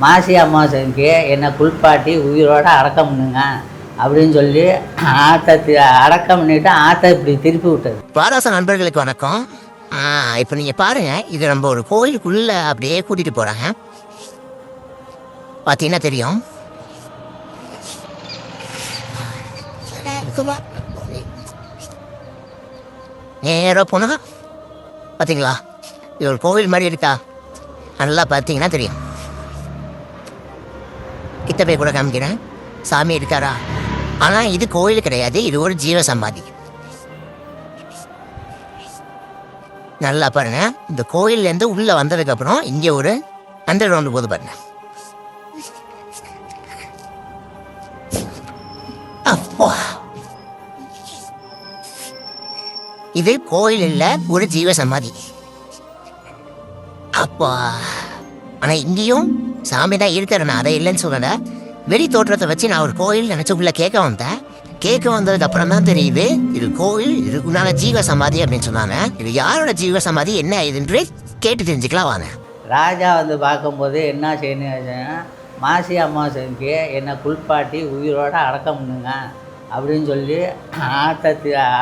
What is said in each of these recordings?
மாசி அமாவாசைக்கு என்னை குளிப்பாட்டி உயிரோடு அடக்கம் பண்ணுங்க அப்படின்னு சொல்லி ஆற்றை அடக்கம் பண்ணிவிட்டு ஆற்றை இப்படி திருப்பி விட்டது. பாராச நண்பர்களுக்கு வணக்கம். இப்போ நீங்கள் பாருங்கள், இது நம்ம ஒரு கோயிலுக்குள்ளே அப்படியே கூட்டிகிட்டு போகிறாங்க. பார்த்தீங்கன்னா தெரியும். நேராக போனா பார்த்தீங்களா, இது ஒரு கோவில் மாதிரி இருக்கா? நல்லா பார்த்தீங்கன்னா தெரியும். கிட்ட போய் கூட காமிக்கிறேன், சாமி இருக்காரா? ஆனால் இது கோயில் கிடையாது, இது ஒரு ஜீவ சமாதி. நல்லா பாருங்க, இந்த கோயிலேருந்து உள்ளே வந்ததுக்கப்புறம் இங்கே ஒரு அண்டர் கிரவுண்டு போது பாருங்க. அப்போ இது கோயில் இல்லை, ஒரு ஜீவ சமாதி. அப்பா ஆனால் இங்கேயும் சாமி தான் இருக்கிறேன், நான் அதை இல்லைன்னு சொல்லலை. வெளி தோற்றத்தை வச்சு நான் ஒரு கோயில் நினச்சி உள்ள கேட்க வந்தேன். கேட்க வந்ததுக்கு அப்புறம் தான் தெரியுது இது கோயில், இதுக்குண்டான ஜீவ சமாதி அப்படின்னு சொன்னாங்க. இது யாரோட ஜீவ சமாதி, என்ன இதுன்று கேட்டு தெரிஞ்சுக்கலாம் வாங்க. ராஜா வந்து பார்க்கும்போது என்ன செய்யணும், மாசி அமாவாசைக்கு என்னை குளிப்பாட்டி உயிரோடு அடக்கம் பண்ணுங்க அப்படின்னு சொல்லி ஆற்றை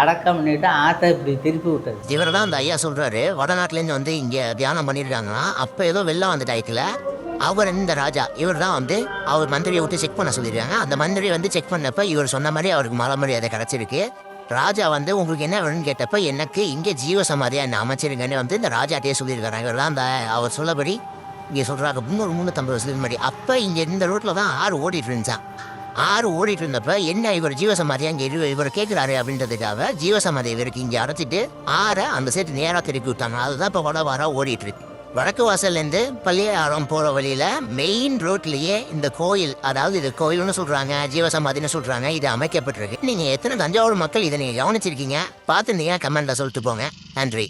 அடக்கம் பண்ணிவிட்டு ஆற்றை இப்படி திருப்பி விட்டது. இவர் தான் அந்த ஐயா சொல்கிறாரு, வடநாட்டிலேருந்து வந்து இங்கே தியானம் பண்ணியிருக்காங்கன்னா அப்போ ஏதோ வெள்ளம் வந்து டைத்தில் அவர் இந்த ராஜா இவர் தான் வந்து அவர் மந்திரியை விட்டு செக் பண்ண சொல்லியிருக்காங்க. அந்த மந்திரியை வந்து செக் பண்ணப்போ இவர் சொன்ன மாதிரி அவருக்கு மலை மரியாதை கிடச்சிருக்கு. ராஜா வந்து உங்களுக்கு என்ன வேணும்னு கேட்டப்போ எனக்கு இங்கே ஜீவ சமாதியாக என்ன அமைச்சிருங்கன்னு வந்து இந்த ராஜாட்டே சொல்லியிருக்காங்க. இவர் தான் அந்த அவர் சொல்லபடி இங்கே சொல்கிறாங்க 350 வருஷத்துக்கு முன்னாடி. அப்போ இங்கே இந்த ரோட்டில் தான் ஆறு ஓடிட்டு இருந்துச்சான். ஆறு ஓடிட்டு இருந்தப்ப என்ன இவர் ஜீவசமாதியா இங்கே இவர் கேட்குறாரு அப்படின்றதுக்காக ஜீவசமாதி இவருக்கு இங்கே அடைச்சிட்டு ஆறை அந்த சேர்த்து நேராக திருப்பி விட்டாங்க. அதுதான் இப்போ வடவாராக ஓடிட்டு இருக்கு. வடக்கு வாசல்லேருந்து பள்ளியாரம் போகிற வழியில் மெயின் ரோட்லேயே இந்த கோயில், அதாவது இது கோயில்னு சொல்கிறாங்க, ஜீவசமாதின்னு சொல்கிறாங்க, இது அமைக்கப்பட்டிருக்கு. நீங்கள் எத்தனை தஞ்சாவூர் மக்கள் இதை நீங்கள் கவனிச்சிருக்கீங்க பார்த்துருந்தீங்க கமெண்ட்டில் சொல்லிட்டு போங்க. நன்றி.